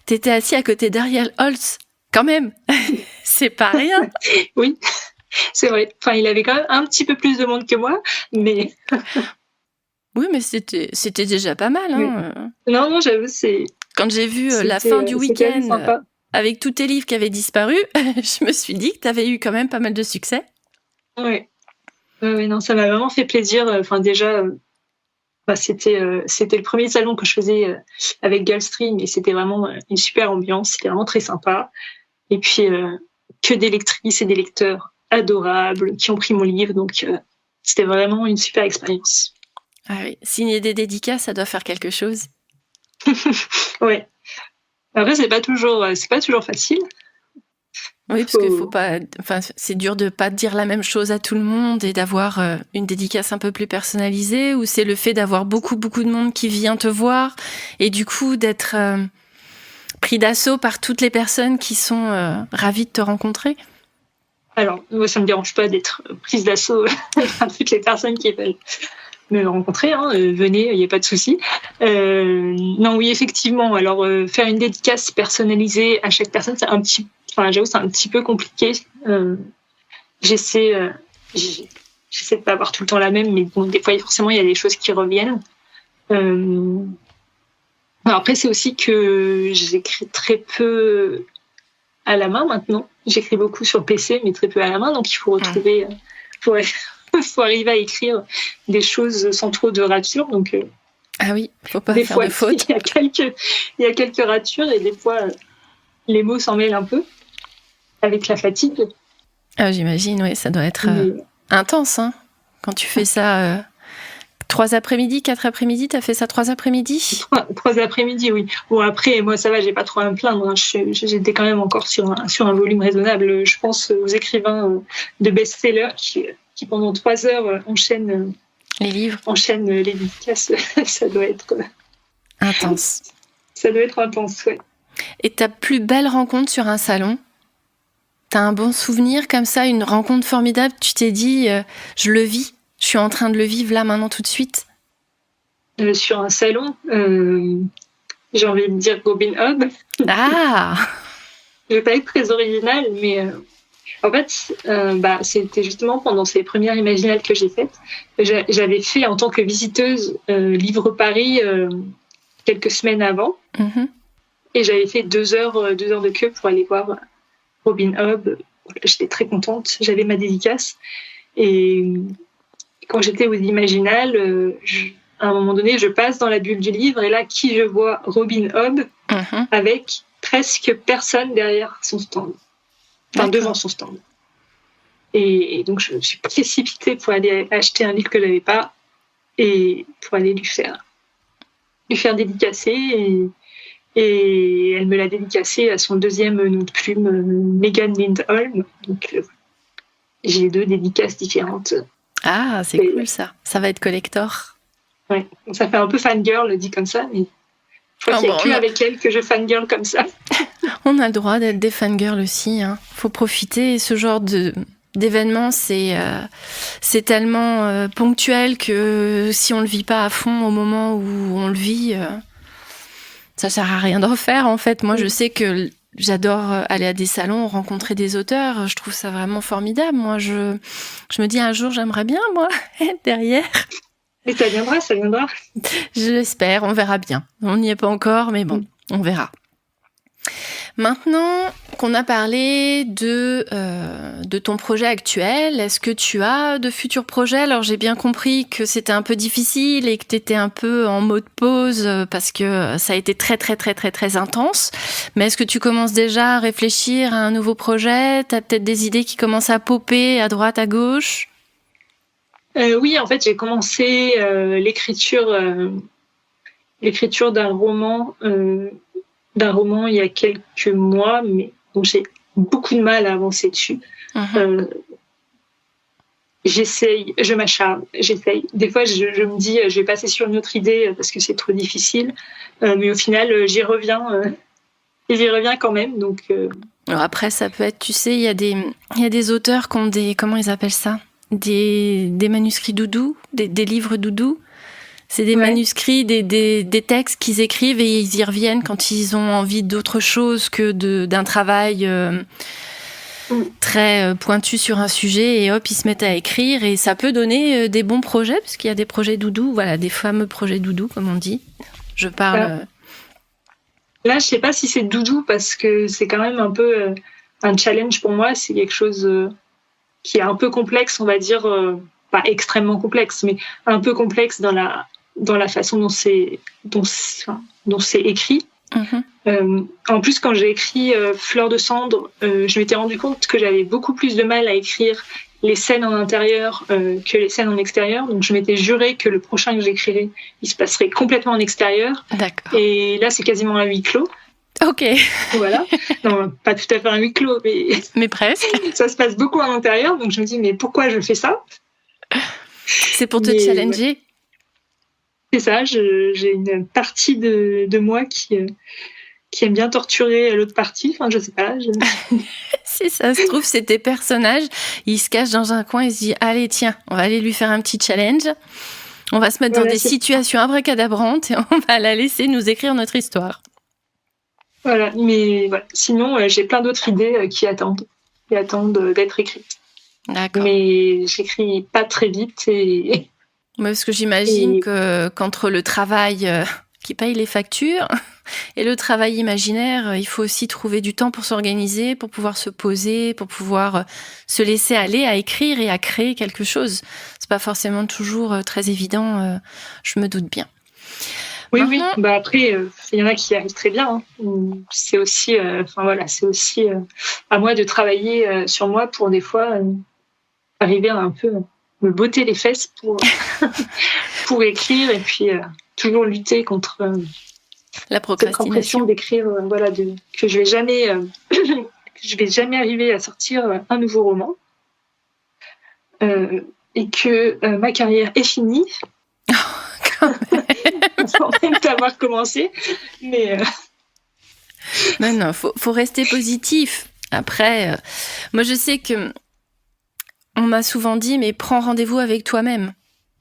[SPEAKER 1] t'étais assis à côté d'Ariel Holz. Quand même, c'est pas rien.
[SPEAKER 2] Oui, c'est vrai. Il avait quand même un petit peu plus de monde que moi, mais...
[SPEAKER 1] Oui, mais c'était déjà pas mal.
[SPEAKER 2] Non, j'avoue,
[SPEAKER 1] Quand j'ai vu la fin du week-end avec tous tes livres qui avaient disparu, je me suis dit que tu avais eu quand même pas mal de succès.
[SPEAKER 2] Oui, non, ça m'a vraiment fait plaisir. Déjà, c'était le premier salon que je faisais avec Gulfstream et c'était vraiment une super ambiance. C'était vraiment très sympa. Et puis, que des lectrices et des lecteurs adorables qui ont pris mon livre. Donc, c'était vraiment une super expérience.
[SPEAKER 1] Ah oui, signer des dédicaces, ça doit faire quelque chose.
[SPEAKER 2] Oui. Après, c'est pas toujours facile.
[SPEAKER 1] Oui, parce qu'il faut pas. C'est dur de pas dire la même chose à tout le monde et d'avoir une dédicace un peu plus personnalisée. Ou c'est le fait d'avoir beaucoup de monde qui vient te voir et du coup d'être pris d'assaut par toutes les personnes qui sont ravies de te rencontrer.
[SPEAKER 2] Alors, moi, ça me dérange pas d'être prise d'assaut par toutes les personnes qui veulent me rencontrer, venez, il n'y a pas de souci. Non, oui, effectivement. Alors, faire une dédicace personnalisée à chaque personne, j'avoue, c'est un petit peu compliqué. J'essaie de pas avoir tout le temps la même, mais bon, des fois, forcément, il y a des choses qui reviennent. Alors après, c'est aussi que j'écris très peu à la main maintenant. J'écris beaucoup sur PC, mais très peu à la main, donc il faut retrouver... faut arriver à écrire des choses sans trop de ratures. Donc,
[SPEAKER 1] ah oui, faut pas faire de fautes.
[SPEAKER 2] Il y a quelques ratures et des fois, les mots s'en mêlent un peu avec la fatigue.
[SPEAKER 1] Ah, j'imagine, oui, ça doit être intense. Quand tu fais ça 3 après-midi, 4 après-midi, t'as fait ça 3 après-midi?
[SPEAKER 2] 3 après-midi, oui. Bon, après, moi, ça va, j'ai pas trop à me plaindre. J'étais quand même encore sur un volume raisonnable. Je pense aux écrivains de best-sellers qui pendant 3 heures enchaînent
[SPEAKER 1] les livres,
[SPEAKER 2] enchaînent les dédicaces. Ça doit être
[SPEAKER 1] intense.
[SPEAKER 2] Ça doit être intense, ouais.
[SPEAKER 1] Et ta plus belle rencontre sur un salon? T'as un bon souvenir comme ça, une rencontre formidable? Tu t'es dit, je le vis, je suis en train de le vivre là maintenant tout de suite?
[SPEAKER 2] Sur un salon, J'ai envie de dire Robin Hood.
[SPEAKER 1] Ah.
[SPEAKER 2] Je vais pas être très originale, mais en fait, c'était justement pendant ces premières imaginales que j'ai faites. J'avais fait en tant que visiteuse Livre Paris quelques semaines avant, et j'avais fait 2 heures de queue pour aller voir Robin Hood. J'étais très contente, j'avais ma dédicace. Et quand j'étais aux imaginales, à un moment donné, je passe dans la bulle du livre, et là, qui je vois? Robin Hood, avec presque personne derrière son stand. Enfin, devant son stand. Et donc, je me suis précipitée pour aller acheter un livre que je n'avais pas et pour aller lui faire dédicacer. Et elle me l'a dédicacé à son 2e nom de plume, Megan Lindholm. Donc, j'ai 2 dédicaces différentes.
[SPEAKER 1] Ah, c'est cool ça. Ça va être collector.
[SPEAKER 2] Ouais, ça fait un peu fangirl dit comme ça, mais je crois qu'il n'y a que avec elle que je fangirl comme ça.
[SPEAKER 1] On a le droit d'être des fangirls aussi. Faut profiter. Ce genre d'événement, c'est tellement ponctuel que si on le vit pas à fond au moment où on le vit, ça sert à rien de refaire en fait. Moi, je sais que j'adore aller à des salons, rencontrer des auteurs. Je trouve ça vraiment formidable. Moi, je me dis un jour, j'aimerais bien moi être derrière.
[SPEAKER 2] Mais ça viendra.
[SPEAKER 1] Je l'espère. On verra bien. On n'y est pas encore, mais bon, on verra. Maintenant qu'on a parlé de ton projet actuel, est-ce que tu as de futurs projets? Alors j'ai bien compris que c'était un peu difficile et que tu étais un peu en mode pause parce que ça a été très très très très très intense. Mais est-ce que tu commences déjà à réfléchir à un nouveau projet? Tu as peut-être des idées qui commencent à popper à droite, à gauche?
[SPEAKER 2] Oui, en fait, j'ai commencé l'écriture d'un roman il y a quelques mois, mais dont j'ai beaucoup de mal à avancer dessus. J'essaye, je m'acharne, j'essaye. Des fois, je me dis, je vais passer sur une autre idée parce que c'est trop difficile. Mais au final, j'y reviens quand même. Donc,
[SPEAKER 1] Alors après, ça peut être, tu sais, il y a des auteurs qui ont comment ils appellent ça? Des manuscrits doudou, des livres doudou. C'est des manuscrits, des textes qu'ils écrivent et ils y reviennent quand ils ont envie d'autre chose que d'un travail très pointu sur un sujet et hop, ils se mettent à écrire et ça peut donner des bons projets parce qu'il y a des projets doudou, voilà, des fameux projets doudou comme on dit. Je parle...
[SPEAKER 2] Là, je sais pas si c'est doudou parce que c'est quand même un peu un challenge pour moi. C'est quelque chose qui est un peu complexe, on va dire, pas extrêmement complexe, mais un peu complexe dans la façon dont c'est écrit. En plus, quand j'ai écrit Fleur de cendre, je m'étais rendu compte que j'avais beaucoup plus de mal à écrire les scènes en intérieur que les scènes en extérieur. Donc, je m'étais juré que le prochain que j'écrirais, il se passerait complètement en extérieur.
[SPEAKER 1] D'accord.
[SPEAKER 2] Et là, c'est quasiment un huis clos.
[SPEAKER 1] Ok.
[SPEAKER 2] Voilà. Non, pas tout à fait un huis clos,
[SPEAKER 1] mais presque.
[SPEAKER 2] Ça se passe beaucoup en intérieur. Donc, je me dis, mais pourquoi je fais ça?
[SPEAKER 1] C'est pour te challenger.
[SPEAKER 2] Ouais. C'est ça. J'ai une partie de moi qui aime bien torturer l'autre partie. Enfin, je sais pas.
[SPEAKER 1] Si ça se trouve, c'est tes personnages. Ils se cachent dans un coin et se disent, allez, tiens, on va aller lui faire un petit challenge. On va se mettre dans des situations abracadabrantes et on va la laisser nous écrire notre histoire.
[SPEAKER 2] Voilà, mais voilà. Sinon, j'ai plein d'autres idées qui attendent d'être écrites.
[SPEAKER 1] D'accord.
[SPEAKER 2] Mais j'écris pas très vite et...
[SPEAKER 1] Parce que j'imagine qu'entre le travail qui paye les factures et le travail imaginaire, il faut aussi trouver du temps pour s'organiser, pour pouvoir se poser, pour pouvoir se laisser aller à écrire et à créer quelque chose. C'est pas forcément toujours très évident, je me doute bien.
[SPEAKER 2] Oui. Après, il y en a qui y arrivent très bien. C'est aussi, c'est aussi à moi de travailler sur moi pour des fois arriver à un peu me botter les fesses pour écrire et puis toujours lutter contre
[SPEAKER 1] la procrastination.
[SPEAKER 2] Cette impression d'écrire, que je vais jamais arriver à sortir un nouveau roman et que ma carrière est finie. Sans même avoir commencé, mais
[SPEAKER 1] non, faut rester positif. Après, moi je sais que on m'a souvent dit, mais prends rendez-vous avec toi-même.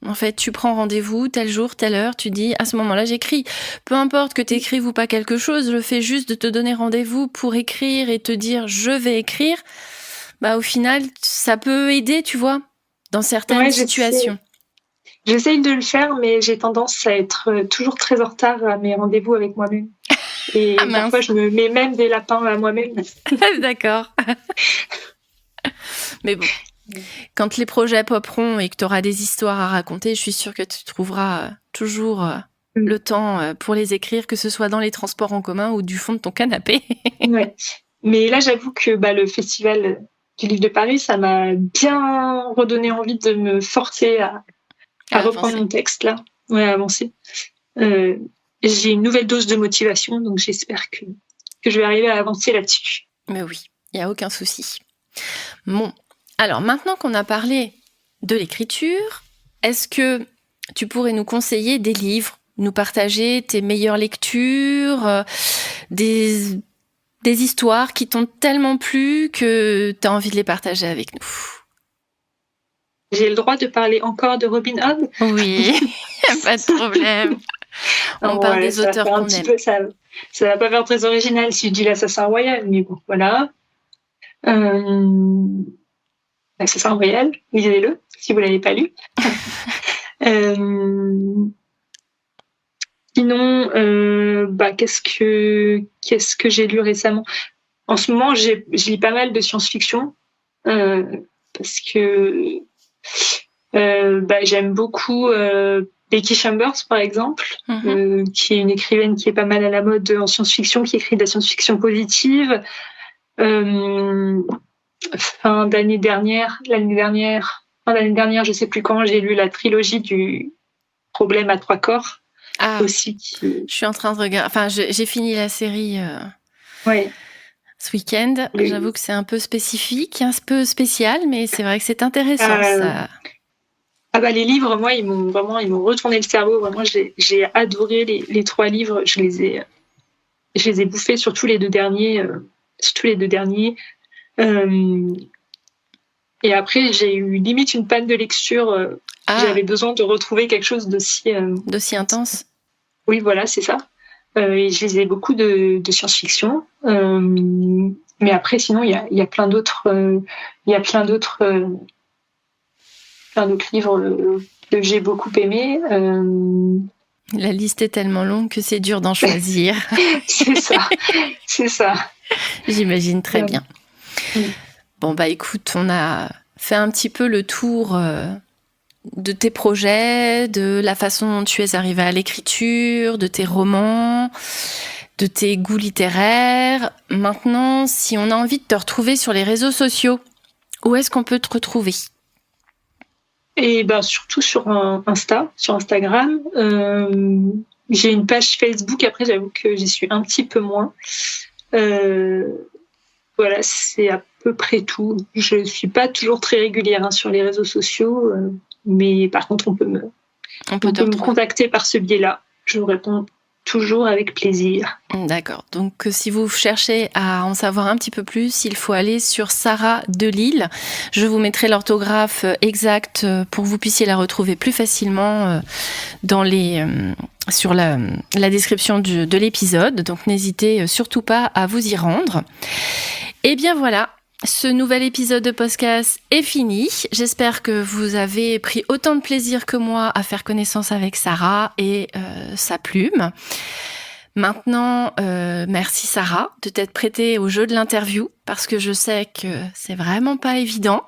[SPEAKER 1] En fait, tu prends rendez-vous tel jour, telle heure, tu dis à ce moment-là j'écris. Peu importe que tu écrives ou pas quelque chose, le fait juste de te donner rendez-vous pour écrire et te dire je vais écrire, au final, ça peut aider, tu vois, dans certaines situations.
[SPEAKER 2] J'essaye de le faire, mais j'ai tendance à être toujours très en retard à mes rendez-vous avec moi-même. Et parfois, je me mets même des lapins à moi-même.
[SPEAKER 1] D'accord. Mais bon, quand les projets poperont et que tu auras des histoires à raconter, je suis sûre que tu trouveras toujours le temps pour les écrire, que ce soit dans les transports en commun ou du fond de ton canapé.
[SPEAKER 2] Ouais. Mais là, j'avoue que le festival du Livre de Paris, ça m'a bien redonné envie de me forcer à reprendre mon texte, là. Ouais, à avancer. J'ai une nouvelle dose de motivation, donc j'espère que je vais arriver à avancer là-dessus.
[SPEAKER 1] Mais oui, il n'y a aucun souci. Bon, alors maintenant qu'on a parlé de l'écriture, est-ce que tu pourrais nous conseiller des livres, nous partager tes meilleures lectures, des histoires qui t'ont tellement plu que tu as envie de les partager avec nous?
[SPEAKER 2] J'ai le droit de parler encore de Robin Hood?
[SPEAKER 1] Oui, pas de problème. On parle des auteurs qu'on aime.
[SPEAKER 2] Ça va pas faire très original si je dis l'Assassin Royal, mais bon, voilà. L'Assassin Royal, lisez-le, si vous l'avez pas lu. Sinon, qu'est-ce que j'ai lu récemment? En ce moment, je lis pas mal de science-fiction, parce que j'aime beaucoup Becky Chambers, par exemple, qui est une écrivaine qui est pas mal à la mode en science-fiction, qui écrit de la science-fiction positive. Fin d'année dernière, je sais plus quand, j'ai lu la trilogie du Problème à 3 corps. Aussi.
[SPEAKER 1] Je suis en train de regarder. Enfin, j'ai fini la série ce week-end. J'avoue que c'est un peu spécifique, un peu spécial, mais c'est vrai que c'est intéressant. Ça.
[SPEAKER 2] Les livres, moi, ils m'ont retourné le cerveau. Vraiment, j'ai adoré les 3 livres. Je les ai bouffés, surtout les 2 derniers. Et après, j'ai eu limite une panne de lecture. J'avais besoin de retrouver quelque chose d'aussi
[SPEAKER 1] intense.
[SPEAKER 2] Oui, voilà, c'est ça. Et je lisais beaucoup de science-fiction. Mais après, sinon, il y a plein d'autres livres que j'ai beaucoup aimés.
[SPEAKER 1] La liste est tellement longue que c'est dur d'en choisir.
[SPEAKER 2] C'est ça.
[SPEAKER 1] J'imagine très bien. Bon, écoute, on a fait un petit peu le tour de tes projets, de la façon dont tu es arrivée à l'écriture, de tes romans, de tes goûts littéraires. Maintenant, si on a envie de te retrouver sur les réseaux sociaux, où est-ce qu'on peut te retrouver ?
[SPEAKER 2] Et surtout sur Instagram. J'ai une page Facebook, après j'avoue que j'y suis un petit peu moins. Voilà, c'est à peu près tout. Je suis pas toujours très régulière sur les réseaux sociaux, mais par contre on peut me contacter par ce biais-là. Je vous réponds toujours avec plaisir.
[SPEAKER 1] D'accord. Donc, si vous cherchez à en savoir un petit peu plus, il faut aller sur Sarah Delisle. Je vous mettrai l'orthographe exacte pour que vous puissiez la retrouver plus facilement sur la description de l'épisode. Donc, n'hésitez surtout pas à vous y rendre. Et bien voilà. Ce nouvel épisode de podcast est fini. J'espère que vous avez pris autant de plaisir que moi à faire connaissance avec Sarah et sa plume. Maintenant, merci Sarah de t'être prêtée au jeu de l'interview parce que je sais que c'est vraiment pas évident.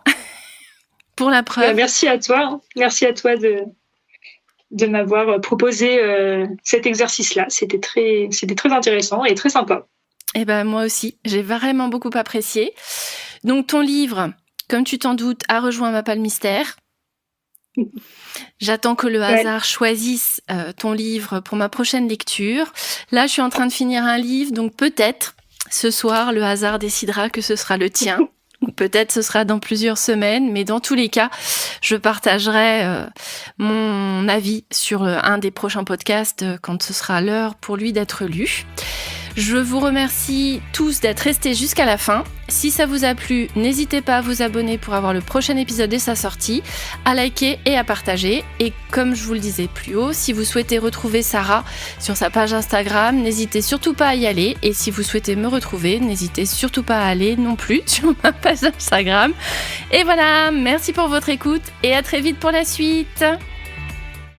[SPEAKER 1] Pour la preuve.
[SPEAKER 2] Merci à toi. Merci à toi de m'avoir proposé cet exercice-là. C'était très intéressant et très sympa.
[SPEAKER 1] Eh ben moi aussi, j'ai vraiment beaucoup apprécié. Donc ton livre, comme tu t'en doutes, a rejoint ma palle mystère. J'attends que le hasard choisisse ton livre pour ma prochaine lecture. Là, je suis en train de finir un livre, donc peut-être ce soir, le hasard décidera que ce sera le tien. Ou peut-être ce sera dans plusieurs semaines, mais dans tous les cas, je partagerai mon avis sur un des prochains podcasts quand ce sera l'heure pour lui d'être lu. Je vous remercie tous d'être restés jusqu'à la fin. Si ça vous a plu, n'hésitez pas à vous abonner pour avoir le prochain épisode dès sa sortie, à liker et à partager. Et comme je vous le disais plus haut, si vous souhaitez retrouver Sarah sur sa page Instagram, n'hésitez surtout pas à y aller. Et si vous souhaitez me retrouver, n'hésitez surtout pas à aller non plus sur ma page Instagram. Et voilà, merci pour votre écoute et à très vite pour la suite.